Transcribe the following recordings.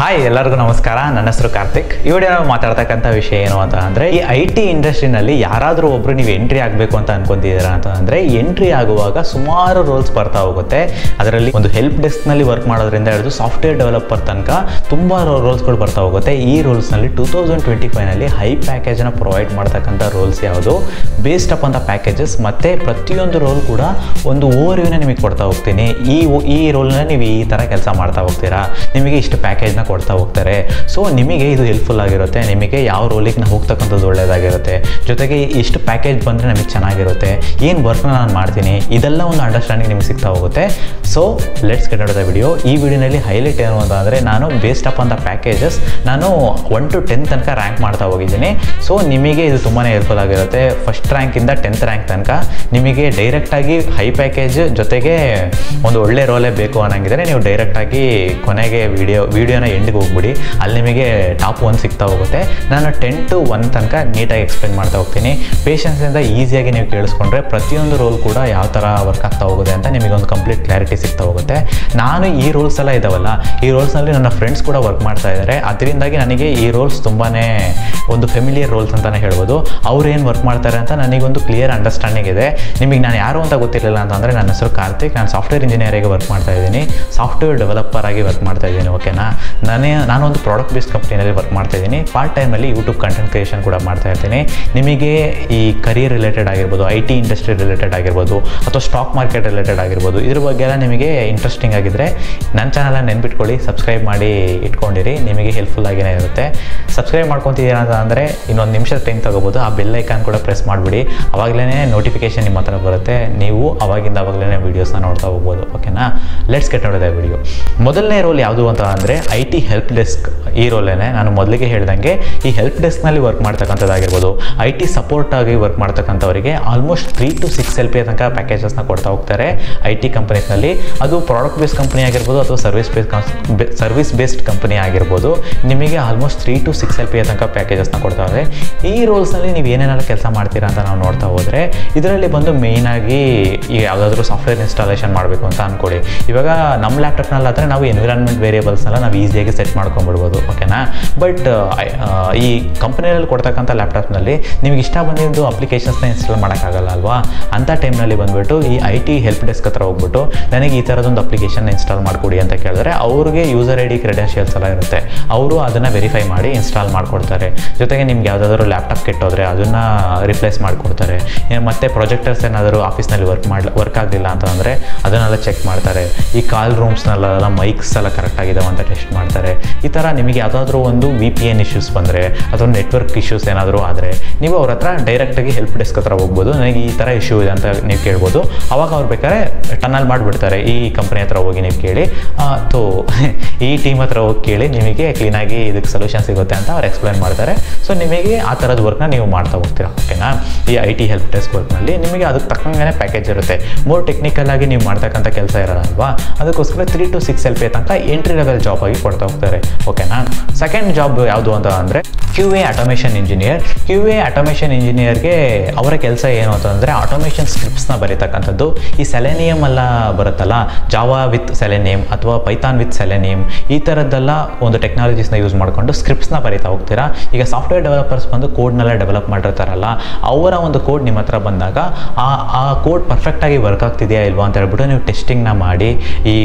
Hi ಎಲ್ಲರಿಗೂ ನಮಸ್ಕಾರ. ನನ್ನ ಹೆಸರು ಕಾರ್ತಿಕ್. ಈ ವಿಡಿಯೋ ನಾವು ಮಾತಾಡ್ತಕ್ಕಂಥ ವಿಷಯ ಏನು ಅಂತ ಅಂದರೆ, ಈ IT ಇಂಡಸ್ಟ್ರಿನಲ್ಲಿ ಯಾರಾದರೂ ಒಬ್ಬರು ನೀವು ಎಂಟ್ರಿ ಆಗಬೇಕು ಅಂತ ಅನ್ಕೊಂತಿದ್ದೀರಾ ಅಂತ ಅಂದರೆ, ಎಂಟ್ರಿ ಆಗುವಾಗ ಸುಮಾರು ರೋಲ್ಸ್ ಬರ್ತಾ ಹೋಗುತ್ತೆ. ಅದರಲ್ಲಿ ಒಂದು ಹೆಲ್ಪ್ ಡೆಸ್ಕ್ನಲ್ಲಿ ವರ್ಕ್ ಮಾಡೋದ್ರಿಂದ ಹಿಡಿದು ಸಾಫ್ಟ್ವೇರ್ ಡೆವಲಪರ್ ತನಕ ತುಂಬ ರೋಲ್ಸ್ಗಳು ಬರ್ತಾ ಹೋಗುತ್ತೆ. ಈ ರೋಲ್ಸ್ನಲ್ಲಿ 2025ನಲ್ಲಿ ಹೈ ಪ್ಯಾಕೇಜನ್ನು ಪ್ರೊವೈಡ್ ಮಾಡ್ತಕ್ಕಂಥ ರೋಲ್ಸ್ ಯಾವುದು, ಬೇಸ್ಡ್ ಅಪ್ ಅಂತ ಪ್ಯಾಕೇಜಸ್ ಮತ್ತು ಪ್ರತಿಯೊಂದು ರೋಲ್ ಕೂಡ ಒಂದು ಓವರ್ವ್ಯೂನ ನಿಮಗೆ ಕೊಡ್ತಾ ಹೋಗ್ತೀನಿ. ಈ ರೋಲ್ನ ನೀವು ಈ ಥರ ಕೆಲಸ ಮಾಡ್ತಾ ಹೋಗ್ತೀರಾ, ನಿಮಗೆ ಇಷ್ಟು ಪ್ಯಾಕೇಜ್ನ ಕೊಡ್ತಾ ಹೋಗ್ತಾರೆ. ಸೊ ನಿಮಗೆ ಇದು ಹೆಲ್ಪ್ಫುಲ್ ಆಗಿರುತ್ತೆ. ನಿಮಗೆ ಯಾವ ರೋಲಿಗೆ ನಾವು ಹೋಗ್ತಕ್ಕಂಥದ್ದು ಒಳ್ಳೆಯದಾಗಿರುತ್ತೆ, ಜೊತೆಗೆ ಇಷ್ಟು ಪ್ಯಾಕೇಜ್ ಬಂದರೆ ನಮಗೆ ಚೆನ್ನಾಗಿರುತ್ತೆ, ಏನು ವರ್ಕ್ನ ನಾನು ಮಾಡ್ತೀನಿ, ಇದೆಲ್ಲ ಒಂದು ಅಂಡರ್ಸ್ಟ್ಯಾಂಡಿಂಗ್ ನಿಮಗೆ ಸಿಗ್ತಾ ಹೋಗುತ್ತೆ. So let's get out the video. ಈ ವಿಡಿಯೋನಲ್ಲಿ ಹೈಲೈಟ್ ಏನು ಅಂತ ಅಂದರೆ, ನಾನು ಬೇಸ್ಡ್ ಅಪ್ ಅಂತ ಪ್ಯಾಕೇಜಸ್ ನಾನು 1 to 10 ತನಕ ರ್ಯಾಂಕ್ ಮಾಡ್ತಾ ಹೋಗಿದ್ದೀನಿ. ಸೊ ನಿಮಗೆ ಇದು ತುಂಬಾ ಹೆಲ್ಪ್ಫುಲ್ ಆಗಿರುತ್ತೆ. ಫಸ್ಟ್ ರ್ಯಾಂಕಿಂದ 10th ರ್ಯಾಂಕ್ ತನಕ ನಿಮಗೆ ಡೈರೆಕ್ಟಾಗಿ ಹೈ ಪ್ಯಾಕೇಜ್ ಜೊತೆಗೆ ಒಂದು ಒಳ್ಳೆ ರೋಲೇ ಬೇಕು ಅನ್ನಂಗಿದ್ರೆ ನೀವು ಡೈರೆಕ್ಟಾಗಿ ಕೊನೆಗೆ ವಿಡಿಯೋನ ಎಂಡಿಗೆ ಹೋಗ್ಬಿಡಿ, ಅಲ್ಲಿ ನಿಮಗೆ ಟಾಪ್ 1 ಸಿಗ್ತಾ ಹೋಗುತ್ತೆ. ನಾನು 10 to 1 ತನಕ ನೀಟಾಗಿ ಎಕ್ಸ್ಪ್ಲೇನ್ ಮಾಡ್ತಾ ಹೋಗ್ತೀನಿ. ಪೇಷನ್ಸಿಂದ ಈಸಿಯಾಗಿ ನೀವು ಕೇಳಿಸ್ಕೊಂಡ್ರೆ ಪ್ರತಿಯೊಂದು ರೋಲ್ ಕೂಡ ಯಾವ ಥರ ವರ್ಕ್ ಆಗ್ತಾ ಹೋಗುತ್ತೆ ಅಂತ ನಿಮಗೆ ಒಂದು ಕಂಪ್ಲೀಟ್ ಕ್ಲಾರಿಟಿ ಸಿಗ್ತಾ ಹೋಗುತ್ತೆ. ನಾನು ಈ ರೋಲ್ಸ್ ಎಲ್ಲ ಇದಾವಲ್ಲ, ಈ ರೋಲ್ಸ್ನಲ್ಲಿ ನನ್ನ ಫ್ರೆಂಡ್ಸ್ ಕೂಡ ವರ್ಕ್ ಮಾಡ್ತಾ ಇದ್ದಾರೆ. ಅದರಿಂದಾಗಿ ನನಗೆ ಈ ರೋಲ್ಸ್ ತುಂಬಾ ಒಂದು ಫೆಮಿಲಿಯರ್ ರೋಲ್ಸ್ ಅಂತಲೇ ಹೇಳ್ಬೋದು. ಅವ್ರು ಏನು ವರ್ಕ್ ಮಾಡ್ತಾರೆ ಅಂತ ನನಗೊಂದು ಕ್ಲಿಯರ್ ಅಂಡರ್ಸ್ಟ್ಯಾಂಡಿಂಗ್ ಇದೆ. ನಿಮಗೆ ನಾನು ಯಾರು ಅಂತ ಗೊತ್ತಿರಲಿಲ್ಲ ಅಂತಂದರೆ, ನನ್ನ ಹೆಸರು ಕಾರ್ತಿಕ್. ನಾನು ಸಾಫ್ಟ್ವೇರ್ ಇಂಜಿನಿಯರಿಗೆ ವರ್ಕ್ ಮಾಡ್ತಾ ಇದ್ದೀನಿ, ಸಾಫ್ಟ್ವೇರ್ ಡೆವಲಪರ್ ಆಗಿ ವರ್ಕ್ ಮಾಡ್ತಾ ಇದ್ದೀನಿ. ಓಕೆನಾ, ನಾನು ಒಂದು ಪ್ರಾಡಕ್ಟ್ ಬೇಸ್ಡ್ ಕಂಪ್ನಿಯಲ್ಲಿ ವರ್ಕ್ ಮಾಡ್ತಾ ಇದ್ದೀನಿ. ಪಾರ್ಟ್ ಟೈಮಲ್ಲಿ ಯೂಟ್ಯೂಬ್ ಕಂಟೆಂಟ್ ಕ್ರಿಯೇಷನ್ ಕೂಡ ಮಾಡ್ತಾ ಇರ್ತೀನಿ. ನಿಮಗೆ ಈ ಕರಿಯರ್ ರಿಲೇಟೆಡ್ ಆಗಿರ್ಬೋದು, IT ಇಂಡಸ್ಟ್ರಿ ರಿಲೇಟೆಡ್ ಆಗಿರ್ಬೋದು, ಅಥವಾ ಸ್ಟಾಕ್ ಮಾರ್ಕೆಟ್ ರಿಲೇಟೆಡ್ ಆಗಿರ್ಬೋದು, ಇದ್ರ ಬಗ್ಗೆ ಎಲ್ಲ ನಿಮಗೆ ಇಂಟ್ರೆಸ್ಟಿಂಗ್ ಆಗಿದ್ದರೆ ನನ್ನ ಚಾನಲನ್ನು ನೆನ್ಪಿಟ್ಕೊಳ್ಳಿ, ಸಬ್ಸ್ಕ್ರೈಬ್ ಮಾಡಿ ಇಟ್ಕೊಂಡಿರಿ. ನಿಮಗೆ ಹೆಲ್ಪ್ಫುಲ್ ಆಗಿನೇ ಇರುತ್ತೆ. ಸಬ್ಸ್ಕ್ರೈಬ್ ಮಾಡ್ಕೊತಿದ್ದೀರಾ ಅಂತ ಅಂದರೆ ಇನ್ನೊಂದು ನಿಮಿಷ ಟೈಮ್ ತೊಗೋಬೋದು. ಆ ಬೆಲ್ ಐಕಾನ್ ಕೂಡ ಪ್ರೆಸ್ ಮಾಡಿಬಿಡಿ, ಅವಾಗಲೇ ನೋಟಿಫಿಕೇಶನ್ ನಿಮ್ಮ ಹತ್ರ ಬರುತ್ತೆ. ನೀವು ಅವಾಗಲೇ ವೀಡಿಯೋಸ್ನ ನೋಡ್ತಾ ಹೋಗ್ಬೋದು. ಓಕೆನಾ, let's get out the video. ಮೊದಲನೇ ರೋಲ್ ಯಾವುದು ಅಂತ ಅಂದರೆ IT ಹೆಲ್ಪ್ ಡೆಸ್ಕ್. ಈ ರೋಲೇನೆ ನಾನು ಮೊದಲಿಗೆ ಹೇಳ್ದಂಗೆ ಈ ಹೆಲ್ಪ್ ಡೆಸ್ಕ್ನಲ್ಲಿ ವರ್ಕ್ ಮಾಡ್ತಕ್ಕಂಥದ್ದಾಗಿರ್ಬೋದು, IT ಸಪೋರ್ಟ್ ಆಗಿ ವರ್ಕ್ ಮಾಡ್ತಕ್ಕಂಥವರಿಗೆ ಆಲ್ಮೋಸ್ಟ್ 3 to 6 LP ತನಕ ಪ್ಯಾಕೇಜಸ್ನ ಕೊಡ್ತಾ ಹೋಗ್ತಾರೆ IT ಕಂಪನೀಸ್ನಲ್ಲಿ. ಅದು ಪ್ರಾಡಕ್ಟ್ ಬೇಸ್ಡ್ ಕಂಪನಿ ಆಗಿರ್ಬೋದು ಅಥವಾ ಸರ್ವಿಸ್ ಬೇಸ್ಡ್ ಕಂಪನಿ ಆಗಿರ್ಬೋದು, ನಿಮಗೆ ಆಲ್ಮೋಸ್ಟ್ 3 to 6 LP ತನಕ ಪ್ಯಾಕೇಜಸ್ನ ಕೊಡ್ತಾರೆ. ಈ ರೋಲ್ಸ್ನಲ್ಲಿ ನೀವು ಏನೇನೆಲ್ಲ ಕೆಲಸ ಮಾಡ್ತೀರಾ ಅಂತ ನಾವು ನೋಡ್ತಾ ಹೋದರೆ, ಇದರಲ್ಲಿ ಬಂದು ಮೇಯ್ನಾಗಿ ಈಗ ಯಾವುದಾದ್ರೂ ಸಾಫ್ಟ್ವೇರ್ ಇನ್ಸ್ಟಾಲೇಷನ್ ಮಾಡಬೇಕು ಅಂತ ಅಂದ್ಕೊಳ್ಳಿ. ಇವಾಗ ನಮ್ಮ ಲ್ಯಾಪ್ಟಾಪ್ನಲ್ಲಾದರೆ ನಾವು ಎನ್ವಿರಾನ್ಮೆಂಟ್ ವೇರಿಯೇಬಲ್ಸ್ನೆಲ್ಲ ನಾವು ಈಸಿಯಾಗಿ ಸೆಟ್ ಮಾಡ್ಕೊಂಡ್ಬಿಡ್ಬೋದು. ಓಕೆನಾ, ಬಟ್ ಈ ಕಂಪನಿಯಲ್ಲಿ ಕೊಡ್ತಕ್ಕಂಥ ಲ್ಯಾಪ್ಟಾಪ್ನಲ್ಲಿ ನಿಮಗೆ ಇಷ್ಟ ಬಂದಿದ್ದು ಅಪ್ಲಿಕೇಶನ್ಸ್ನ ಇನ್ಸ್ಟಾಲ್ ಮಾಡೋಕ್ಕಾಗಲ್ಲ ಅಲ್ವಾ. ಅಂಥ ಟೈಮ್ನಲ್ಲಿ ಬಂದುಬಿಟ್ಟು ಈ IT ಹೆಲ್ಪ್ ಡೆಸ್ಕ್ ಹತ್ರ ಹೋಗ್ಬಿಟ್ಟು ನನಗೆ ಈ ಥರದೊಂದು ಅಪ್ಲಿಕೇಶನ್ ಇನ್ಸ್ಟಾಲ್ ಮಾಡಿಕೊಡಿ ಅಂತ ಕೇಳಿದ್ರೆ, ಅವ್ರಿಗೆ ಯೂಸರ್ ID ಕ್ರೆಡೆನ್ಷಿಯಲ್ಸ್ ಎಲ್ಲ ಇರುತ್ತೆ, ಅವರು ಅದನ್ನು ವೆರಿಫೈ ಮಾಡಿ ಇನ್ಸ್ಟಾಲ್ ಮಾಡಿಕೊಡ್ತಾರೆ. ಜೊತೆಗೆ ನಿಮ್ಗೆ ಯಾವುದಾದ್ರೂ ಲ್ಯಾಪ್ಟಾಪ್ ಕೆಟ್ಟೋದ್ರೆ ಅದನ್ನು ರಿಪ್ಲೇಸ್ ಮಾಡಿಕೊಡ್ತಾರೆ. ಮತ್ತು ಪ್ರೊಜೆಕ್ಟರ್ಸ್ ಏನಾದರೂ ಆಫೀಸ್ನಲ್ಲಿ ವರ್ಕ್ ಆಗಲಿಲ್ಲ ಅಂತಂದರೆ ಅದನ್ನೆಲ್ಲ ಚೆಕ್ ಮಾಡ್ತಾರೆ. ಈ ಕಾಲ್ ರೂಮ್ಸ್ನೆಲ್ಲ ಮೈಕ್ಸ್ ಎಲ್ಲ ಕರೆಕ್ಟಾಗಿದ್ದಾವೆ ಅಂತ ಟೆಸ್ಟ್ ಮಾಡ್ತಾರೆ. ಈ ಥರ ನಿಮಗೆ ಯಾವುದಾದ್ರೂ ಒಂದು VPN ಇಶ್ಯೂಸ್ ಬಂದರೆ ಅಥವಾ ನೆಟ್ವರ್ಕ್ ಇಶ್ಯೂಸ್ ಏನಾದರೂ ಆದರೆ ನೀವು ಅವ್ರ ಹತ್ರ ಡೈರೆಕ್ಟಾಗಿ ಹೆಲ್ಪ್ ಡೆಸ್ಕ್ ಹತ್ರ ಹೋಗ್ಬೋದು. ನನಗೆ ಈ ಥರ ಇಶ್ಯೂ ಇದೆ ಅಂತ ನೀವು ಕೇಳ್ಬೋದು. ಅವಾಗ ಅವ್ರು ಬೇಕಾದ್ರೆ ಟನಲ್ ಮಾಡಿಬಿಡ್ತಾರೆ. ಈ ಕಂಪ್ನಿ ಹತ್ರ ಹೋಗಿ ನೀವು ಕೇಳಿ, ಈ ಟೀಮ್ ಹತ್ರ ಹೋಗಿ ಕೇಳಿ, ನಿಮಗೆ ಕ್ಲೀನಾಗಿ ಇದಕ್ಕೆ ಸೊಲ್ಯೂಷನ್ ಸಿಗುತ್ತೆ ಅಂತ ಅವ್ರು ಎಕ್ಸ್ಪ್ಲೈನ್ ಮಾಡ್ತಾರೆ. ಸೊ ನಿಮಗೆ ಆ ಥರದ ವರ್ಕ್ನ ನೀವು ಮಾಡ್ತಾ ಹೋಗ್ತೀರಾ. ಓಕೆನಾ, ಈ IT ಹೆಲ್ಪ್ ಡೆಸ್ಕ್ ವರ್ಕ್ನಲ್ಲಿ ನಿಮಗೆ ಅದಕ್ಕೆ ತಕ್ಕಂಗೆ ಪ್ಯಾಕೇಜ್ ಇರುತ್ತೆ. ಮೋರ್ ಟೆಕ್ನಿಕಲ್ ಆಗಿ ನೀವು ಮಾಡ್ತಕ್ಕಂಥ ಕೆಲಸ ಇರಲ್ಲ ಅಲ್ವಾ, ಅದಕ್ಕೋಸ್ಕರ 3 to 6 LP ತನಕ ಎಂಟ್ರಿ ಲೆವೆಲ್ ಜಾಬ್ ಆಗಿ ಕೊಡ್ತಾ ಹೋಗ್ತಾರೆ. ಓಕೆನಾ, ಸೆಕೆಂಡ್ ಜಾಬ್ ಯಾವುದು ಅಂತ ಅಂದರೆ QA automation engineer. QA automation ಇಂಜಿನಿಯರ್ಗೆ ಅವರ ಕೆಲಸ ಏನು ಅಂತಂದರೆ, ಆಟೋಮೇಷನ್ ಸ್ಕ್ರಿಪ್ಟ್ಸ್ನ ಬರೀತಕ್ಕಂಥದ್ದು. ಈ ಸೆಲೆನಿಯಮ್ ಎಲ್ಲ ಬರುತ್ತಲ್ಲ, ಜಾವಾ ವಿತ್ ಸೆಲೆನಿಯಮ್ ಅಥವಾ ಪೈಥಾನ್ ವಿತ್ ಸೆಲೆನಿಯಮ್, ಈ ಥರದ್ದೆಲ್ಲ ಒಂದು ಟೆಕ್ನಾಲಜೀಸ್ನ ಯೂಸ್ ಮಾಡಿಕೊಂಡು ಸ್ಕ್ರಿಪ್ಟ್ಸ್ನ ಬರೀತಾ ಹೋಗ್ತೀರಾ. ಈಗ ಸಾಫ್ಟ್ವೇರ್ ಡೆವಲಪರ್ಸ್ ಬಂದು ಕೋಡ್ನೆಲ್ಲ ಡೆವಲಪ್ ಮಾಡಿರ್ತಾರಲ್ಲ, ಅವರ ಒಂದು ಕೋಡ್ ನಿಮ್ಮ ಹತ್ರ ಬಂದಾಗ ಆ ಕೋಡ್ ಪರ್ಫೆಕ್ಟಾಗಿ ವರ್ಕ್ ಆಗ್ತಿದೆಯಾ ಇಲ್ವಾ ಅಂತ ಹೇಳ್ಬಿಟ್ಟು ನೀವು ಟೆಸ್ಟಿಂಗ್ನ ಮಾಡಿ ಈ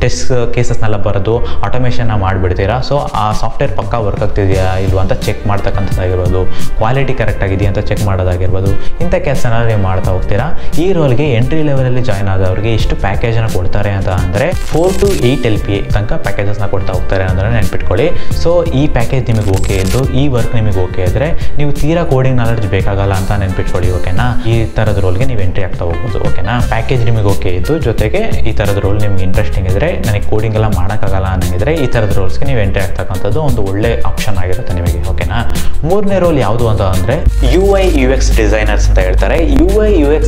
ಟೆಸ್ಟ್ ಕೇಸಸ್ನೆಲ್ಲ ಬರೆದು ಆಟೋಮೇಷನ್ನ ಮಾಡಿಬಿಡ್ತೀರಾ. ಸೊ ಆ ಸಾಫ್ಟ್ವೇರ್ ಪಕ್ಕ ವರ್ಕ್ ಆಗ್ತಿದೆಯಾ ಇಲ್ವಾ ಅಂತ ಚೆಕ್ ಮಾಡ್ತಕ್ಕಂಥದ್ದಾಗಿರ್ಬೋದು, ಕ್ವಾಲಿಟಿ ಕರೆಕ್ಟಾಗಿದೆಯಾ ಅಂತ ಚೆಕ್ ಮಾಡೋದಾಗಿರ್ಬೋದು, ಇಂಥ ಕೆಲಸನ ನೀವು ಮಾಡ್ತಾ ಹೋಗ್ತೀರಾ. ಈ ರೋಲ್ಗೆ ಎಂಟ್ರಿ ಲೆವೆಲಲ್ಲಿ ಜಾಯ್ನ್ ಆದವ್ರಿಗೆ ಎಷ್ಟು ಪ್ಯಾಕೇಜನ್ನು ಕೊಡ್ತಾರೆ ಅಂತ ಅಂದರೆ 4 to 8 LP ತನಕ ಪ್ಯಾಕೇಜಸ್ನ ಕೊಡ್ತಾ ಹೋಗ್ತಾರೆ ಅಂದರೆ ನೆನ್ಪಿಟ್ಕೊಳ್ಳಿ. ಸೊ ಈ ಪ್ಯಾಕೇಜ್ ನಿಮಗೆ ಓಕೆ ಇದ್ದು, ಈ ವರ್ಕ್ ನಿಮಗೆ ಓಕೆ ಇದ್ದರೆ ನೀವು ತೀರಾ ಕೋಡಿಂಗ್ ನಾಲೆಡ್ಜ್ ಬೇಕಾಗಲ್ಲ ಅಂತ ನೆನ್ಪಿಟ್ಕೊಳ್ಳಿ. ಓಕೆನಾ, ಈ ಥರದ ರೋಲ್ಗೆ ನೀವು ಎಂಟ್ರಿ ಆಗ್ತಾ ಹೋಗ್ಬೋದು. ಓಕೆನಾ, ಪ್ಯಾಕೇಜ್ ನಿಮಗೆ ಓಕೆ ಇದ್ದು, ಜೊತೆಗೆ ಈ ಥರದ ರೋಲ್ ನಿಮ್ಗೆ ಇಂಟ್ರೆಸ್ಟಿಂಗ್ ಇದ್ದರೆ, ನನಗೆ ಕೋಡಿಂಗ್ ಎಲ್ಲ ಮಾಡೋಕ್ಕಾಗಲ್ಲ ಅನ್ನಂಗಿದ್ರೆ ಈ ಥರದ ರೋಲ್ಸ್ಗೆ ನೀವು ಎಂಟ್ರಿ ಆಗ್ತಕ್ಕಂಥದ್ದು ಒಂದು ಒಳ್ಳೆ ಆಪ್ಷನ್ ಆಗಿರುತ್ತೆ ನಿಮಗೆ. ಓಕೆನಾ, ಮೂರನೇ ರೋಲ್ ಯಾವುದು ಅಂತ ಅಂದರೆ UI UX ಡಿಸೈನರ್ಸ್ ಅಂತ ಹೇಳ್ತಾರೆ. UI UX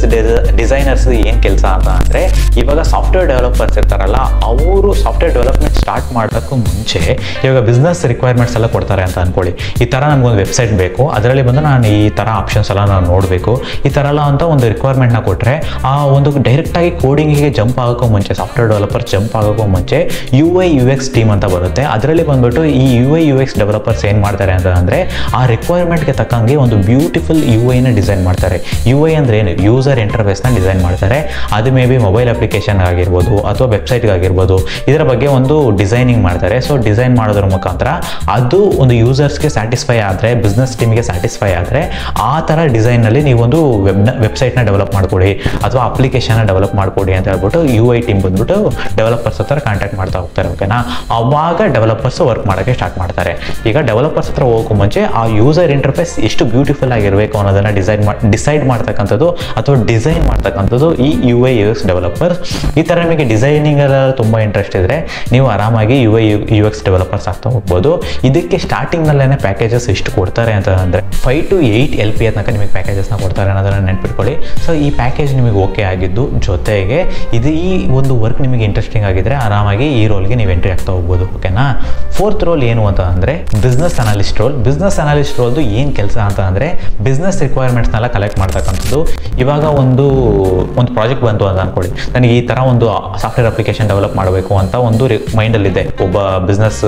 ಡಿಸೈನರ್ಸ್ ಏನು ಕೆಲಸ ಅಂತ ಅಂದರೆ, ಇವಾಗ ಸಾಫ್ಟ್ವೇರ್ ಡೆವಲಪರ್ಸ್ ಇರ್ತಾರಲ್ಲ, ಅವರು ಸಾಫ್ಟ್ವೇರ್ ಡೆವಲಪ್ಮೆಂಟ್ ಸ್ಟಾರ್ಟ್ ಮಾಡೋಕ್ಕೂ ಮುಂಚೆ ಇವಾಗ ಬಿಸ್ನೆಸ್ ರಿಕ್ವೈರ್ಮೆಂಟ್ಸ್ ಎಲ್ಲ ಕೊಡ್ತಾರೆ ಅಂತ ಅಂದ್ಕೊಳ್ಳಿ. ಈ ಥರ ನಮಗೊಂದು ವೆಬ್ಸೈಟ್ ಬೇಕು, ಅದರಲ್ಲಿ ಬಂದು ನಾನು ಈ ಥರ ಆಪ್ಷನ್ಸ್ ಎಲ್ಲ ನಾನು ನೋಡಬೇಕು, ಈ ಥರ ಎಲ್ಲ ಅಂತ ಒಂದು ರಿಕ್ವೈರ್ಮೆಂಟ್ನ ಕೊಟ್ಟರೆ, ಆ ಒಂದು ಡೈರೆಕ್ಟಾಗಿ ಕೋಡಿಂಗಿಗೆ ಜಂಪ್ ಆಗೋಕ್ಕೂ ಮುಂಚೆ, ಸಾಫ್ಟ್ವೇರ್ ಡೆವಲಪರ್ ಜಂಪ್ ಆಗೋಕ್ಕೂ ಮುಂಚೆ UI UX ಟೀಮ್ ಅಂತ ಬರುತ್ತೆ. ಬರುತ್ತೆ. ಅದರಲ್ಲಿ ಬಂದ್ಬಿಟ್ಟು ಈ UI/UX ಡೆವಲಪರ್ಸ್ ಏನು ಮಾಡ್ತಾರೆ ಅಂತ ಅಂದರೆ ಆ ರಿಕ್ವೈರ್ಮೆಂಟ್ಗೆ ತಕ್ಕಂಗೆ ಒಂದು ಬ್ಯೂಟಿಫುಲ್ UI-ನ ಡಿಸೈನ್ ಮಾಡ್ತಾರೆ. UI ಅಂದರೆ ಏನು, ಯೂಸರ್ ಇಂಟರ್ಫೇಸ್ನ ಡಿಸೈನ್ ಮಾಡ್ತಾರೆ. ಅದು ಮೇ ಬಿ ಮೊಬೈಲ್ ಅಪ್ಲಿಕೇಶನ್ ಆಗಿರ್ಬೋದು ಅಥವಾ ವೆಬ್ಸೈಟ್ಗಾಗಿರ್ಬೋದು, ಇದರ ಬಗ್ಗೆ ಒಂದು ಡಿಸೈನಿಂಗ್ ಮಾಡ್ತಾರೆ. ಸೊ ಡಿಸೈನ್ ಮಾಡೋದ್ರ ಮುಖಾಂತರ ಅದು ಒಂದು ಯೂಸರ್ಸ್ಗೆ ಸ್ಯಾಟಿಸ್ಫೈ ಆದರೆ, ಬಿಸ್ನೆಸ್ ಟೀಮ್ಗೆ ಸ್ಯಾಟಿಸ್ಫೈ ಆದರೆ ಆ ಥರ ಡಿಸೈನಲ್ಲಿ ನೀವೊಂದು ವೆಬ್ಸೈಟ್ನ ಡೆವಲಪ್ ಮಾಡಿಕೊಡಿ ಅಥವಾ ಅಪ್ಲಿಕೇಶನ್ನ ಡೆವಲಪ್ ಮಾಡಿಕೊಡಿ ಅಂತ ಹೇಳ್ಬಿಟ್ಟು UI ಟೀಮ್ ಬಂದ್ಬಿಟ್ಟು ಡೆವಲಪರ್ಸ್ ಹತ್ರ ಕಾಂಟ್ಯಾಕ್ಟ್ ಮಾಡ್ತಾ ಹೋಗ್ತಾರೆ. ಓಕೆನಾ, ಅವಾಗ ಡೆವಲಪರ್ಸ್ ವರ್ಕ್ ಮಾಡೋಕ್ಕೆ ಸ್ಟಾರ್ಟ್ ಮಾಡ್ತಾರೆ. ಈಗ ಡೆವಲಪರ್ಸ್ ಹತ್ರ ಹೋಗೋಕ್ಕೂ ಮುಂಚೆ ಆ ಯೂಸರ್ ಇಂಟರ್ಫೇಸ್ ಎಷ್ಟು ಬ್ಯೂಟಿಫುಲ್ ಆಗಿರಬೇಕು ಅನ್ನೋದನ್ನು ಡಿಸೈಡ್ ಮಾಡ್ತಕ್ಕಂಥದ್ದು ಅಥವಾ ಡಿಸೈನ್ ಮಾಡ್ತಕ್ಕಂಥದ್ದು ಈ UI/UX ಡೆವಲಪರ್ಸ್. ಈ ಥರ ನಿಮಗೆ ಡಿಸೈನಿಂಗ್ ಎಲ್ಲ ತುಂಬ ಇಂಟ್ರೆಸ್ಟ್ ಇದ್ದರೆ ನೀವು ಆರಾಮಾಗಿ UI/UX ಡೆವಲಪರ್ಸ್ ಆಗ್ತಾ ಹೋಗ್ಬೋದು. ಇದಕ್ಕೆ ಸ್ಟಾರ್ಟಿಂಗ್ನಲ್ಲೇ ಪ್ಯಾಕೇಜಸ್ ಎಷ್ಟು ಕೊಡ್ತಾರೆ ಅಂತ ಅಂದರೆ 5 to 8 LPA ತನಕ ನಿಮಗೆ ಪ್ಯಾಕೇಜಸ್ನ ಕೊಡ್ತಾರೆ ಅನ್ನೋದನ್ನು ನೆನ್ಪಿಟ್ಕೊಳ್ಳಿ. ಸೊ ಈ ಪ್ಯಾಕೇಜ್ ನಿಮಗೆ ಓಕೆ ಆಗಿದ್ದು ಜೊತೆಗೆ ಈ ಒಂದು ವರ್ಕ್ ನಿಮಗೆ ಇಂಟ್ರೆಸ್ಟಿಂಗ್ ಆಗಿದ್ರೆ ಆರಾಮಾಗಿ ಈ ರೋಲ್ಗೆ ನೀವು ಎಂಟ್ರಿ ಆಗ್ತಾ ಹೋಗ್ಬೋದು. ಓಕೆನಾ, 4th ರೋಲ್ ಏನು ಅಂತ ಅಂದರೆ business analyst role. Business analyst ರೋಲ್ದು ಏನು ಕೆಲಸ ಅಂತ ಅಂದರೆ ಬಿಸ್ನೆಸ್ ರಿಕ್ವೈರ್ಮೆಂಟ್ಸ್ನೆಲ್ಲ ಕಲೆಕ್ಟ್ ಮಾಡ್ತಕ್ಕಂಥದ್ದು. ಇವಾಗ ಒಂದು ಪ್ರಾಜೆಕ್ಟ್ ಬಂತು ಅಂತ ಅಂದ್ಕೊಳ್ಳಿ, ನನಗೆ ಈ ಥರ ಒಂದು ಸಾಫ್ಟ್ವೇರ್ ಅಪ್ಲಿಕೇಶನ್ ಡೆವಲಪ್ ಮಾಡಬೇಕು ಅಂತ ಒಂದು ಮೈಂಡಲ್ಲಿದೆ ಒಬ್ಬ ಬಿಸ್ನೆಸ್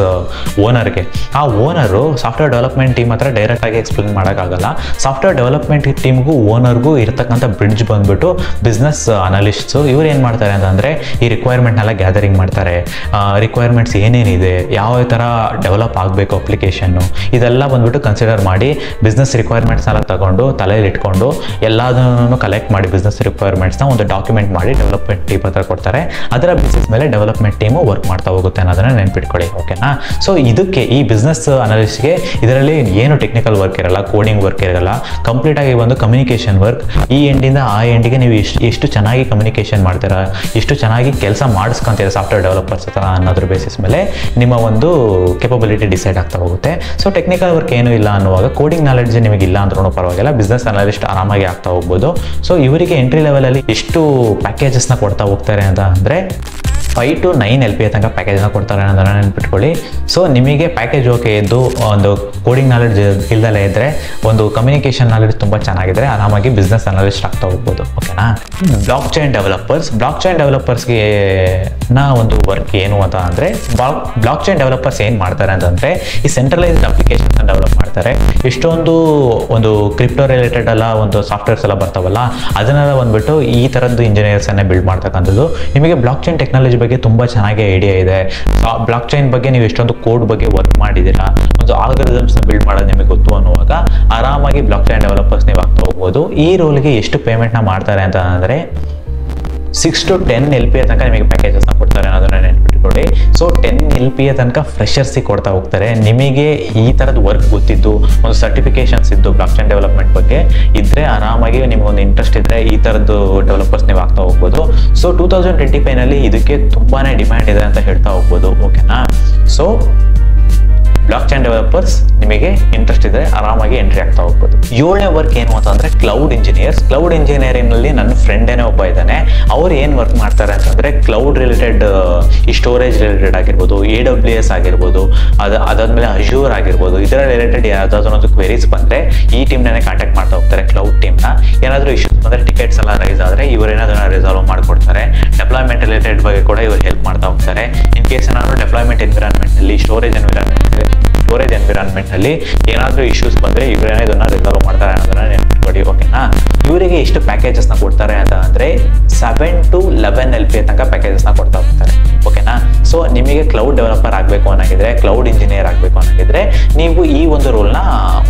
ಓನರ್ಗೆ. ಆ ಓನರು ಸಾಫ್ಟ್ವೇರ್ ಡೆವಲಪ್ಮೆಂಟ್ ಟೀಮ್ ಹತ್ರ ಡೈರೆಕ್ಟಾಗಿ ಎಕ್ಸ್ಪ್ಲೇನ್ ಮಾಡೋಕ್ಕಾಗಲ್ಲ. ಸಾಫ್ಟ್ವೇರ್ ಡೆವಲಪ್ಮೆಂಟ್ ಟೀಮ್ಗೂ ಓನರ್ಗೂ ಇರತಕ್ಕಂಥ ಬ್ರಿಡ್ಜ್ ಬಂದ್ಬಿಟ್ಟು ಬಿಸ್ನೆಸ್ ಅನಾಲಿಸ್ಟ್ಸು. ಇವ್ರು ಏನು ಮಾಡ್ತಾರೆ ಅಂತಂದರೆ ಈ ರಿಕ್ವೈರ್ಮೆಂಟ್ನೆಲ್ಲ ಗ್ಯಾದರಿಂಗ್ ಮಾಡ್ತಾರೆ. ರಿಕ್ವೈರ್ಮೆಂಟ್ಸ್ ಏನೇನಿದೆ, ಯಾವ ಥರ ಡೆವಲಪ್ ಆಗಬೇಕು ಅಪ್ಲಿಕೇಶನ್ನು, ಇದೆಲ್ಲ ಬಂದ್ಬಿಟ್ಟು ಕನ್ಸಿಡರ್ ಮಾಡಿ ಬಿಸ್ನೆಸ್ ರಿಕ್ವೈರ್ಮೆಂಟ್ಸ್ನೆಲ್ಲ ತಗೊಂಡು ತಲೆಯಲ್ಲಿ ಇಟ್ಕೊಂಡು ಎಲ್ಲದನ್ನು ಕಲೆಕ್ಟ್ ಮಾಡಿ ಬಿಸ್ನೆಸ್ ರಿಕ್ವೈರ್ಮೆಂಟ್ಸ್ನ ಒಂದು ಡಾಕ್ಯುಮೆಂಟ್ ಮಾಡಿ ಡೆವಲಪ್ಮೆಂಟ್ ಟೀಮ್ ಹತ್ರ ಕೊಡ್ತಾರೆ. ಅದರ ಬೇಸಿಸ್ ಮೇಲೆ ಡೆವಲಪ್ಮೆಂಟ್ ಟೀಮು ವರ್ಕ್ ಮಾಡ್ತಾ ಹೋಗುತ್ತೆ ಅನ್ನೋದನ್ನು ನೆನ್ಪಿಟ್ಕೊಳ್ಳಿ. ಓಕೆನಾ, ಸೊ ಇದಕ್ಕೆ ಈ ಬಿಸ್ನೆಸ್ ಅನಾಲಿಸ್ಟ್ಗೆ ಇದರಲ್ಲಿ ಏನು ಟೆಕ್ನಿಕಲ್ ವರ್ಕ್ ಇರಲ್ಲ, ಕೋಡಿಂಗ್ ವರ್ಕ್ ಇರಲ್ಲ, ಕಂಪ್ಲೀಟಾಗಿ ಒಂದು ಕಮ್ಯುನಿಕೇಷನ್ ವರ್ಕ್. ಈ ಎಂಡಿಂದ ಆ ಎಂಡಿಗೆ ನೀವು ಎಷ್ಟು ಚೆನ್ನಾಗಿ ಕಮ್ಯುನಿಕೇಷನ್ ಮಾಡ್ತೀರಾ, ಎಷ್ಟು ಚೆನ್ನಾಗಿ ಕೆಲಸ ಮಾಡಿಸ್ಕೊಂತೀರಾ ಸಾಫ್ಟ್ವೇರ್ ಡೆವಲಪರ್ಸ್ ಹತ್ರ ಅನ್ನೋದ್ರ ಬೇಸಿಸ್ ಮೇಲೆ ನಿಮ್ಮ ಒಂದು ಕೆಪಬಿಲಿಟಿ ಡಿಸೈಡ್ ಆಗ್ತಾ ಹೋಗುತ್ತೆ. ಸೊ ಟೆಕ್ನಿಕಲ್ ವರ್ಕ್ ಏನೂ ಇಲ್ಲ ಅನ್ನುವಾಗ, ಕೋಡಿಂಗ್ ನಾಲೆಡ್ಜ್ ನಿಮಗೆ ಇಲ್ಲ ಅಂದ್ರೂ ಪರವಾಗಿಲ್ಲ, ಬಿಸ್ನೆಸ್ ಅನಾಲಿಸ್ಟ್ ಆರಾಮಾಗಿ ಆಗ್ತಾ ಹೋಗ್ಬೋದು. ಸೊ ಇವರಿಗೆ ಎಂಟ್ರಿ ಲೆವೆಲಲ್ಲಿ ಎಷ್ಟು ಪ್ಯಾಕೇಜಸ್ನ ಕೊಡ್ತಾ ಹೋಗ್ತಾರೆ ಅಂತ ಅಂದರೆ 5 to 9 LPA ತನಕ ಪ್ಯಾಕೇಜ್ನ ಕೊಡ್ತಾರೆ ಅನ್ನೋದನ್ನು ನೆನ್ಪಿಟ್ಕೊಳ್ಳಿ. ಸೊ ನಿಮಗೆ ಪ್ಯಾಕೇಜ್ ಓಕೆ ಇದ್ದು ಒಂದು ಕೋಡಿಂಗ್ ನಾಲೆಡ್ಜ್ ಇಲ್ದಲೇ ಇದ್ದರೆ, ಒಂದು ಕಮ್ಯುನಿಕೇಷನ್ ನಾಲೆಡ್ಜ್ ತುಂಬ ಚೆನ್ನಾಗಿದ್ರೆ ಆರಾಮಾಗಿ ಬಿಸ್ನೆಸ್ ಅನಾಲಿಸ್ಟ್ ಆಗ್ತಾ ಹೋಗ್ಬೋದು. ಓಕೆನಾ, ಬ್ಲಾಕ್ ಚೈನ್ ಡೆವಲಪರ್ಸ್ಗೆ ಒಂದು ವರ್ಕ್ ಏನು ಅಂತ ಅಂದರೆ, ಬ್ಲಾಕ್ ಚೈನ್ ಡೆವಲಪರ್ಸ್ ಏನು ಮಾಡ್ತಾರೆ ಅಂತಂದರೆ ಈ ಸೆಂಟ್ರಲೈಸ್ಡ್ ಅಪ್ಲಿಕೇಶನ್ಸ್ನ ಡೆವಲಪ್ ಮಾಡ್ತಾರೆ. ಎಷ್ಟೊಂದು ಒಂದು ಕ್ರಿಪ್ಟೋ ರಿಲೇಟೆಡ್ ಎಲ್ಲ ಒಂದು ಸಾಫ್ಟ್ವೇರ್ಸ್ ಎಲ್ಲ ಬರ್ತಾವಲ್ಲ, ಅದನ್ನೆಲ್ಲ ಬಂದ್ಬಿಟ್ಟು ಈ ಥರದ್ದು ಇಂಜಿನಿಯರ್ಸನ್ನೇ ಬಿಲ್ಡ್ ಮಾಡ್ತಕ್ಕಂಥದ್ದು. ನಿಮಗೆ ಬ್ಲಾಕ್ ಚೈನ್ ಟೆಕ್ನಾಲಜಿ ಬಗ್ಗೆ ತುಂಬ ಚೆನ್ನಾಗಿ ಐಡಿಯಾ ಇದೆ, ಬ್ಲಾಕ್ ಚೈನ್ ಬಗ್ಗೆ ನೀವು ಎಷ್ಟೊಂದು ಕೋಡ್ ಬಗ್ಗೆ ವರ್ಕ್ ಮಾಡಿದ್ದೀರಾ, ಒಂದು ಆಲ್ಗರಿದಮ್ಸ್ನ ಬಿಲ್ಡ್ ಮಾಡೋದು ನಿಮಗೆ ಗೊತ್ತು ಅನ್ನುವಾಗ ಆರಾಮಾಗಿ ಬ್ಲಾಕ್ ಚೈನ್ ಡೆವಲಪರ್ಸ್ ನೀವು ಆಗ್ತಾ ಹೋಗ್ಬೋದು. ಈ ರೋಲ್ಗೆ ಎಷ್ಟು ಪೇಮೆಂಟ್ನ ಮಾಡ್ತಾರೆ ಅಂತ ಅಂದರೆ 6 to 10 LPA ತನಕ ನಿಮಗೆ ಪ್ಯಾಕೇಜಸ್ನ ಕೊಡ್ತಾರೆ ಅನ್ನೋದನ್ನ ನೆನ್ಪಿಟ್ಕೊಳ್ಳಿ. ಸೊ 10 LPA ತನಕ ಫ್ರೆಷರ್ಸಿಗೆ ಕೊಡ್ತಾ ಹೋಗ್ತಾರೆ. ನಿಮಗೆ ಈ ಥರದ ವರ್ಕ್ ಗೊತ್ತಿದ್ದು, ಒಂದು ಸರ್ಟಿಫಿಕೇಷನ್ಸ್ ಇದ್ದು ಬ್ಲಾಕ್ ಚೈನ್ ಡೆವಲಪ್ಮೆಂಟ್ ಬಗ್ಗೆ ಇದ್ದರೆ ಆರಾಮಾಗಿ ನಿಮಗೊಂದು ಇಂಟ್ರೆಸ್ಟ್ ಇದ್ದರೆ ಈ ಥರದ್ದು ಡೆವಲಪರ್ಸ್ ನೀವು ಆಗ್ತಾ ಹೋಗ್ಬೋದು. ಸೊ 2025ನಲ್ಲಿ ಇದಕ್ಕೆ ತುಂಬಾ ಡಿಮ್ಯಾಂಡ್ ಇದೆ ಅಂತ ಹೇಳ್ತಾ ಹೋಗ್ಬೋದು. ಓಕೆನಾ, ಸೊ ಬ್ಲಾಕ್ ಚೈನ್ ಡೆವಲಪರ್ಸ್ ನಿಮಗೆ ಇಂಟ್ರೆಸ್ಟ್ ಇದ್ದರೆ ಆರಾಮಾಗಿ ಎಂಟ್ರಿ ಆಗ್ತಾ ಹೋಗ್ಬೋದು. 7ನೇ ವರ್ಕ್ ಏನು ಅಂತಂದರೆ ಕ್ಲೌಡ್ ಇಂಜಿನಿಯರ್ಸ್. ಕ್ಲೌಡ್ ಇಂಜಿನಿಯರಿಂಗ್ನಲ್ಲಿ ನನ್ನ ಫ್ರೆಂಡೇನೇ ಒಬ್ಬ ಇದ್ದಾನೆ. ಅವ್ರು ಏನು ವರ್ಕ್ ಮಾಡ್ತಾರೆ ಅಂತಂದರೆ ಕ್ಲೌಡ್ ರಿಲೇಟೆಡ್, ಈ ಸ್ಟೋರೇಜ್ ರಿಲೇಟೆಡ್ ಆಗಿರ್ಬೋದು, AWS ಆಗಿರ್ಬೋದು, ಅದಾದಮೇಲೆ ಅಜ್ಯೂರ್ ಆಗಿರ್ಬೋದು, ಇದರ ರಿಲೇಟೆಡ್ ಯಾವುದಾದ್ರೂ ಒಂದು ಕ್ವೆರೀಸ್ ಬಂದರೆ ಈ ಟೀಮ್ನೇ ಕಾಂಟ್ಯಾಕ್ಟ್ ಮಾಡ್ತಾ ಹೋಗ್ತಾರೆ. ಕ್ಲೌಡ್ ಟೀಮ್ನ ಏನಾದರೂ ಇಶ್ಯೂಸ್ ಬಂದರೆ, ಟಿಕೆಟ್ಸ್ ಎಲ್ಲ ರೈಸ್ ಆದರೆ ಇವರೇನಾದ್ರೂ ರಿಸಾಲ್ವ್ ಮಾಡಿಕೊಡ್ತಾರೆ. ಡೆಪ್ಲಾಯ್ಮೆಂಟ್ ರಿಲೇಟೆಡ್ ಬಗ್ಗೆ ಕೂಡ ಇವರು ಹೆಲ್ಪ್ ಮಾಡ್ತಾ ಹೋಗ್ತಾರೆ. ಇನ್ ಕೇಸ್ ಏನಾದರೂ ಡೆಪ್ಲಾಯ್ಮೆಂಟ್ ಎನ್ವಿರಾನ್ಮೆಂಟ್ನಲ್ಲಿ, ಸ್ಟೋರೇಜ್ ಎನ್ವಿರಾನ್ಮೆಂಟ್ನಲ್ಲಿ ಏನಾದರೂ ಇಶ್ಯೂಸ್ ಬಂದರೆ ಇವರೇನೇ ಇದನ್ನು ರಿಸಾಲ್ವ್ ಮಾಡ್ತಾರೆ ಅನ್ನೋದನ್ನ ನೆನ್ಪಿಟ್ಕೊಳ್ಳಿ. ಓಕೆನಾ, ಇವರಿಗೆ ಎಷ್ಟು ಪ್ಯಾಕೇಜಸ್ನ ಕೊಡ್ತಾರೆ ಅಂತ ಅಂದರೆ 7 to 11 LPA ತನಕ ಪ್ಯಾಕೇಜಸ್ನ ಕೊಡ್ತಾ ಹೋಗ್ತಾರೆ. ಓಕೆನಾ, ಸೊ ನಿಮಗೆ ಕ್ಲೌಡ್ ಡೆವಲಪರ್ ಆಗಬೇಕು ಅನ್ನೋಗಿದ್ರೆ, ಕ್ಲೌಡ್ ಇಂಜಿನಿಯರ್ ಆಗಬೇಕು ಅನ್ನೋಗಿದ್ರೆ ನೀವು ಈ ಒಂದು ರೋಲ್ನ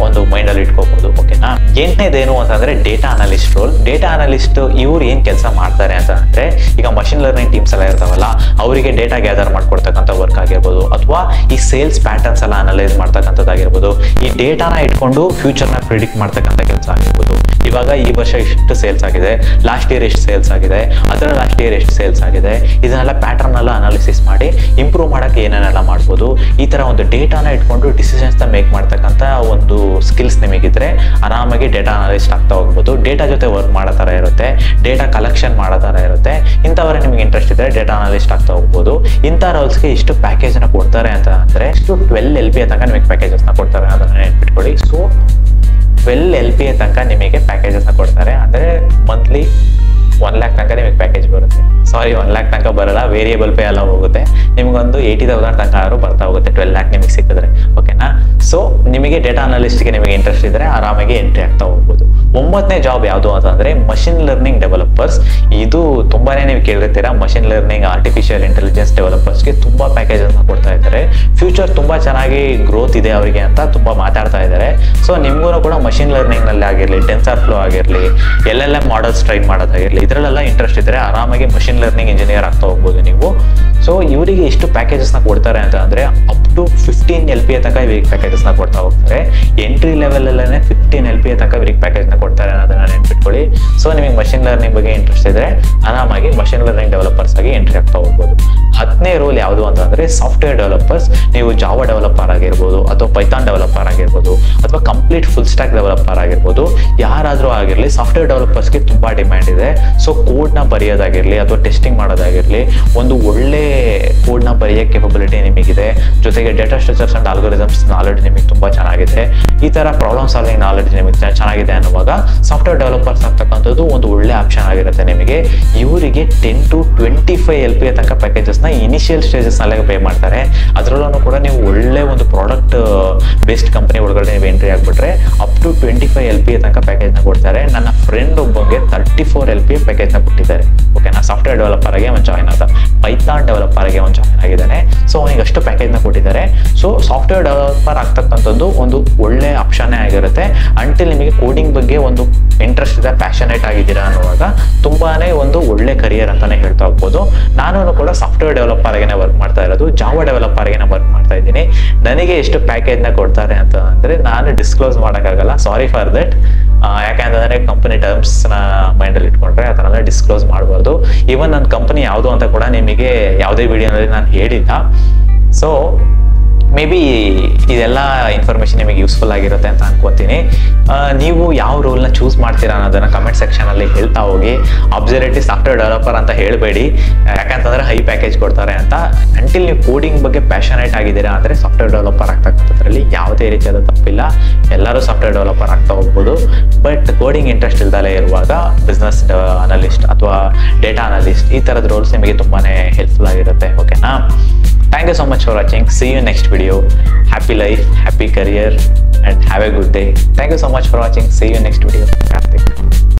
ಒಂದು ಮೈಂಡಲ್ಲಿ ಇಟ್ಕೋಬಹುದು. ಓಕೆನಾ, 8ನೇದೇನು ಅಂತಂದರೆ data analyst role. Data analyst ಇವ್ರು ಏನು ಕೆಲಸ ಮಾಡ್ತಾರೆ ಅಂತ ಅಂದರೆ, ಈಗ ಮಷಿನ್ ಲರ್ನಿಂಗ್ ಟೀಮ್ಸ್ ಎಲ್ಲ ಇರ್ತಾವಲ್ಲ, ಅವರಿಗೆ ಡೇಟಾ ಗ್ಯಾದರ್ ಮಾಡ್ಕೊಡ್ತಕ್ಕಂಥ ವರ್ಕ್ ಆಗಿರ್ಬೋದು, ಅಥವಾ ಈ ಸೇಲ್ಸ್ ಪ್ಯಾಟರ್ನ್ಸ್ ಎಲ್ಲ ಅನಲೈಸ್ ಮಾಡ್ತಕ್ಕಂಥದ್ದಾಗಿರ್ಬೋದು, ಈ ಡೇಟಾನ ಇಟ್ಕೊಂಡು ಫ್ಯೂಚರ್ನ ಪ್ರಿಡಿಕ್ಟ್ ಮಾಡ್ತಕ್ಕಂಥ ಕೆಲಸ ಆಗಿರ್ಬೋದು. ಇವಾಗ ಈ ವರ್ಷ ಎಷ್ಟು ಸೇಲ್ಸ್ ಆಗಿದೆ, ಲಾಸ್ಟ್ ಇಯರ್ ಎಷ್ಟು ಸೇಲ್ಸ್ ಆಗಿದೆ, ಅದರ ಲಾಸ್ಟ್ ಇಯರ್ ಎಷ್ಟು ಸೇಲ್ಸ್ ಆಗಿದೆ, ಇದನ್ನೆಲ್ಲ ಪ್ಯಾಟರ್ನ್ ಎಲ್ಲ ಅನಾಲಿಸಿಸ್ ಮಾಡಿ ಇಂಪ್ರೂವ್ ಮಾಡೋಕ್ಕೆ ಏನೇನೆಲ್ಲ ಮಾಡ್ಬೋದು. ಈ ಥರ ಒಂದು ಡೇಟಾನ ಇಟ್ಕೊಂಡು ಡಿಸಿಷನ್ಸ್ನ ಮೇಕ್ ಮಾಡ್ತಕ್ಕಂಥ ಒಂದು ಸ್ಕಿಲ್ಸ್ ನಿಮಗಿದ್ರೆ ಆರಾಮಾಗಿ ಡೇಟಾ ಅನಾಲಿಸ್ಟ್ ಆಗ್ತಾ ಹೋಗ್ಬೋದು. ಡೇಟಾ ಜೊತೆ ವರ್ಕ್ ಮಾಡೋ ಥರ ಇರುತ್ತೆ, ಡೇಟಾ ಕಲೆಕ್ಷನ್ ಮಾಡೋ ಥರ ಇರುತ್ತೆ. ಇಂಥವರೇ ನಿಮಗೆ ಇಂಟ್ರೆಸ್ಟ್ ಇದ್ದರೆ ಡೇಟಾ ಅನಾಲಿಸ್ಟ್ ಆಗ್ತಾ ಹೋಗ್ಬೋದು. ಇಂಥ ರೋಲ್ಸ್ಗೆ ಇಷ್ಟು ಪ್ಯಾಕೇಜ್ನ ಕೊಡ್ತಾರೆ ಅಂತ ಅಂದರೆ 12 LPA ತನಕ ನಿಮಗೆ ಪ್ಯಾಕೇಜಸ್ನ ಕೊಡ್ತಾರೆ, ಅದನ್ನು ನೆನ್ಪಿಟ್ಕೊಳ್ಳಿ. ಸೊ 12 LPA ತನಕ ನಿಮಗೆ ಪ್ಯಾಕೇಜಸ್ನ ಕೊಡ್ತಾರೆ. ಅಂದರೆ ಮಂತ್ಲಿ 1 lakh ತನಕ ನಿಮಗೆ ಪ್ಯಾಕೇಜ್ ಬರುತ್ತೆ. ಸಾರಿ 1 lakh ತನಕ ಬರಲ್ಲ, ವೇರಿಯಬಲ್ ಪೇ ಎಲ್ಲ ಹೋಗುತ್ತೆ. ನಿಮಗೊಂದು 80,000 ತನಕ ಆದ್ರೂ ಬರ್ತಾ ಹೋಗುತ್ತೆ 12 lakh ನಿಮಗೆ ಸಿಕ್ಕಿದ್ರೆ. ಓಕೆನಾ? ಸೊ ನಿಮಗೆ ಡೇಟಾ ಅನಾಲಿಸ್ಟ್ಗೆ ನಿಮಗೆ ಇಂಟ್ರೆಸ್ಟ್ ಇದ್ರೆ ಆರಾಮಾಗಿ ಎಂಟ್ರಿ ಆಗ್ತಾ ಹೋಗ್ಬೋದು. 9ನೇ ಜಾಬ್ ಯಾವುದು ಅಂತಂದ್ರೆ ಮಷಿನ್ ಲರ್ನಿಂಗ್ ಡೆವಲಪರ್ಸ್. ಇದು ತುಂಬಾನೇ ನೀವು ಕೇಳಿರ್ತೀರಾ, ಮಷಿನ್ ಲರ್ನಿಂಗ್ ಆರ್ಟಿಫಿಷಿಯಲ್ ಇಂಟೆಲಿಜೆನ್ಸ್ ಡೆವಲಪರ್ಸ್ಗೆ ತುಂಬಾ ಪ್ಯಾಕೇಜ್ ಅನ್ನು ಕೊಡ್ತಾ ಇದ್ದಾರೆ. ಫ್ಯೂಚರ್ ತುಂಬಾ ಚೆನ್ನಾಗಿ ಗ್ರೋತ್ ಇದೆ ಅವರಿಗೆ ಅಂತ ತುಂಬಾ ಮಾತಾಡ್ತಾ ಇದ್ದಾರೆ. ಸೊ ನಿಮ್ಗೂ ಕೂಡ ಮಷಿನ್ ಲರ್ನಿಂಗ್ ನಲ್ಲಿ ಆಗಿರಲಿ, ಟೆನ್ಸರ್ ಫ್ಲೋ ಆಗಿರಲಿ, LLM ಮಾಡಲ್ಸ್ ಟ್ರೈನ್ ಮಾಡೋದಾಗಿರಲಿ, ಇದರಲ್ಲೆಲ್ಲ ಇಂಟ್ರೆಸ್ಟ್ ಇದ್ರೆ ಆರಾಮಾಗಿ ಮಷಿನ್ ಲರ್ನಿಂಗ್ ಇಂಜಿನಿಯರ್ ಆಗ್ತಾ ಹೋಗ್ಬೋದು ನೀವು. ಸೊ ಇವರಿಗೆ ಎಷ್ಟು ಪ್ಯಾಕೇಜಸ್ನ ಕೊಡ್ತಾರೆ ಅಂತ ಅಂದ್ರೆ ಅಪ್ ಟು 15 LPA ತನಕ ಇವರಿಗೆ ಪ್ಯಾಕೇಜಸ್ನ ಕೊಡ್ತಾ ಹೋಗ್ತಾರೆ. ಎಂಟ್ರಿ ಲೆವೆಲ್ ಅಲ್ಲೇ 15 LPA ತನಕ ಇವರಿಗೆ ಪ್ಯಾಕೇಜ್ನ ಕೊಡ್ತಾರೆ ಅನ್ನೋದನ್ನ ನೆನ್ಪಿಟ್ಕೊಳ್ಳಿ. ಸೊ ನಿಮಗೆ ಮಷಿನ್ ಲರ್ನಿಂಗ್ ಬಗ್ಗೆ ಇಂಟ್ರೆಸ್ಟ್ ಇದ್ರೆ ಆರಾಮಾಗಿ ಮಷಿನ್ ಲರ್ನಿಂಗ್ ಡೆವಲಪರ್ಸ್ ಆಗಿ ಎಂಟ್ರಿ ಆಗ್ತಾ ಹೋಗ್ಬೋದು. 10ನೇ ರೋಲ್ ಯಾವುದು ಅಂತಂದ್ರೆ ಸಾಫ್ಟ್ವೇರ್ ಡೆವಲಪರ್ಸ್. ನೀವು ಜಾವಾ ಡೆವಲಪರ್ ಆಗಿರ್ಬೋದು, ಅಥವಾ ಪೈಥಾನ್ ಡೆವಲಪರ್ ಆಗಿರ್ಬೋದು, ಅಥವಾ ಕಂಪ್ಲೀಟ್ ಫುಲ್ ಸ್ಟಾಕ್ ಡೆವಲಪರ್ ಆಗಿರ್ಬೋದು, ಯಾರಾದರೂ ಆಗಿರಲಿ ಸಾಫ್ಟ್ವೇರ್ ಡೆವಲಪರ್ಸ್ಗೆ ತುಂಬಾ ಡಿಮ್ಯಾಂಡ್ ಇದೆ. ಸೊ ಕೋಡ್ನ ಬರೆಯೋದಾಗಿರ್ಲಿ ಅಥವಾ ಟೆಸ್ಟಿಂಗ್ ಮಾಡೋದಾಗಿರ್ಲಿ, ಒಂದು ಒಳ್ಳೆ ಕೋಡ್ನ ಬರೆಯೋ ಕೇಪಬಿಲಿಟಿ ನಿಮಗಿದೆ. ಜೊತೆಗೆ ಡೇಟಾ ಸ್ಟ್ರಕ್ಚರ್ಸ್ ಅಂಡ್ ಆಲ್ಗೊರಿಥಮ್ಸ್ ನಾಲೆಡ್ಜ್ ನಿಮಗೆ ತುಂಬಾ ಚೆನ್ನಾಗಿದೆ. ಈ ತರ ಪ್ರಾಬ್ಲಮ್ ಸಾಲ್ವಿಂಗ್ ನಾಲೆಡ್ಜ್ ನಿಮಗೆ ಚೆನ್ನಾಗಿದೆ ಅನ್ನುವಾಗ ಸಾಫ್ಟ್ವೇರ್ ಡೆವಲಪರ್ಸ್ ಆಗ್ತಕ್ಕಂಥದ್ದು ಒಂದು ಒಳ್ಳೆ ಆಪ್ಷನ್ ಆಗಿರುತ್ತೆ ನಿಮಗೆ. ಇವರಿಗೆ 10 to 25 LPA ತನಕ ಪ್ಯಾಕೇಜಸ್ನ ಇನಿಷಿಯಲ್ ಸ್ಟೇಜಸ್ ನಲ್ಲೇ ಪೇ ಮಾಡ್ತಾರೆ. ಅದರಲ್ಲೂ ಕೂಡ ನೀವು ಒಳ್ಳೆ ಒಂದು ಪ್ರಾಡಕ್ಟ್ ಬೇಸ್ಡ್ ಕಂಪನಿ ಒಳಗಡೆ ನೀವು ಎಂಟ್ರಿ ಆಗಿಬಿಟ್ರೆ ಅಪ್ ಟು 25 LPA ತನಕ ಪ್ಯಾಕೇಜ್ನ ಕೊಡ್ತಾರೆ. ನನ್ನ ಫ್ರೆಂಡ್ ಒಬ್ಬಂಗೆ 34 LPA ಪ್ಯಾಕೇಜ್ನ ಕೊಟ್ಟಿದ್ದಾರೆ. ಓಕೆನಾ? ಸಾಫ್ಟ್ವೇರ್ ಡೆವಲಪರ್ ಆಗಿ ಒಂದು ಜಾಯ್ನ್ ಆದ, ಪೈಥಾನ್ ಡೆವಲಪರ್ ಆಗಿ ಒಂದು ಜಾಯ್ನ್ ಆಗಿದ್ದಾನೆ. ಸೊ ಅವನಿಗೆ ಅಷ್ಟು ಪ್ಯಾಕೇಜ್ನ ಕೊಟ್ಟಿದ್ದಾರೆ. ಸೊ ಸಾಫ್ಟ್ವೇರ್ ಡೆವಲಪರ್ ಆಗ್ತಕ್ಕಂಥದ್ದು ಒಂದು ಒಳ್ಳೆ ಆಪ್ಷನ್ನೇ ಆಗಿರುತ್ತೆ. ಅಂಟಿಲ್ ನಿಮಗೆ ಕೋಡಿಂಗ್ ಬಗ್ಗೆ ಒಂದು ಇಂಟ್ರೆಸ್ಟ್ ಇದೆ, ಪ್ಯಾಷನೇಟ್ ಆಗಿದ್ದೀರಾ ಅನ್ನುವಾಗ ತುಂಬಾನೇ ಒಂದು ಒಳ್ಳೆ ಕರಿಯರ್ ಅಂತಾನೆ ಹೇಳ್ತಾ ಹೋಗ್ಬೋದು. ನಾನು ಕೂಡ ಸಾಫ್ಟ್ವೇರ್ ಡೆವಲಪರ್ ಆಗೇನೆ ವರ್ಕ್ ಮಾಡ್ತಾ ಇರೋದು, ಜಾವಾ ಡೆವಲಪರ್ ಆಗೇನೆ ವರ್ಕ್ ಮಾಡ್ತಾ ಇದ್ದೀನಿ. ನನಗೆ ಎಷ್ಟು ಪ್ಯಾಕೇಜ್ನ ಕೊಡ್ತಾರೆ ಅಂತ ಅಂದ್ರೆ ನಾನು ಡಿಸ್ಕ್ಲೋಸ್ ಮಾಡೋಕ್ಕಾಗಲ್ಲ, ಸಾರಿ ಫಾರ್ ದಟ್. ಯಾಕೆಂತಂದ್ರೆ ಕಂಪನಿ ಟರ್ಮ್ಸ್ನ ಮೈಂಡಲ್ಲಿ ಇಟ್ಕೊಂಡ್ರೆ ಆ ಥರ ಡಿಸ್ಕ್ಲೋಸ್ ಮಾಡಬಾರ್ದು. ಈವನ್ ನನ್ನ ಕಂಪನಿ ಯಾವುದು ಅಂತ ಕೂಡ ನಿಮಗೆ ಯಾವುದೇ ವಿಡಿಯೋನಲ್ಲಿ ನಾನು ಹೇಳಿಲ್ಲ. ಸೊ ಮೇ ಬಿ ಇದೆಲ್ಲ ಇನ್ಫಾರ್ಮೇಷನ್ ನಿಮಗೆ ಯೂಸ್ಫುಲ್ ಆಗಿರುತ್ತೆ ಅಂತ ಅನ್ಕೋತೀನಿ. ನೀವು ಯಾವ ರೋಲ್ನ ಚೂಸ್ ಮಾಡ್ತೀರಾ ಅನ್ನೋದನ್ನ ಕಮೆಂಟ್ ಸೆಕ್ಷನಲ್ಲಿ ಹೇಳ್ತಾ ಹೋಗಿ. ಅಬ್ಸರ್ವೇಟಿವ್ ಸಾಫ್ಟ್ವೇರ್ ಡೆವಲಪರ್ ಅಂತ ಹೇಳಬೇಡಿ, ಯಾಕಂತಂದ್ರೆ ಹೈ ಪ್ಯಾಕೇಜ್ ಕೊಡ್ತಾರೆ ಅಂತ. ಅಂಟಿಲ್ ನೀವು ಕೋಡಿಂಗ್ ಬಗ್ಗೆ ಪ್ಯಾಷನೇಟ್ ಆಗಿದ್ದೀರಾ ಅಂದರೆ ಸಾಫ್ಟ್ವೇರ್ ಡೆವಲಪರ್ ಆಗ್ತಕ್ಕಂಥದ್ರಲ್ಲಿ ಯಾವುದೇ ರೀತಿಯಾದ ತಪ್ಪಿಲ್ಲ. ಎಲ್ಲರೂ ಸಾಫ್ಟ್ವೇರ್ ಡೆವಲಪರ್ ಆಗ್ತಾ ಹೋಗ್ಬೋದು. ಬಟ್ ಕೋಡಿಂಗ್ ಇಂಟ್ರೆಸ್ಟ್ ಇಲ್ದಲೇ ಇರುವಾಗ ಬಿಸ್ನೆಸ್ ಅನಲಿಸ್ಟ್ ಅಥವಾ ಡೇಟಾ ಅನಲಿಸ್ಟ್ ಈ ಥರದ ರೋಲ್ಸ್ ನಿಮಗೆ ತುಂಬಾ ಹೆಲ್ಪ್ಫುಲ್ ಆಗಿರುತ್ತೆ. ಓಕೆನಾ? Thank you so much for watching. See you next video. Happy life, happy career, and have a good day. Thank you so much for watching. See you next video. Karthik.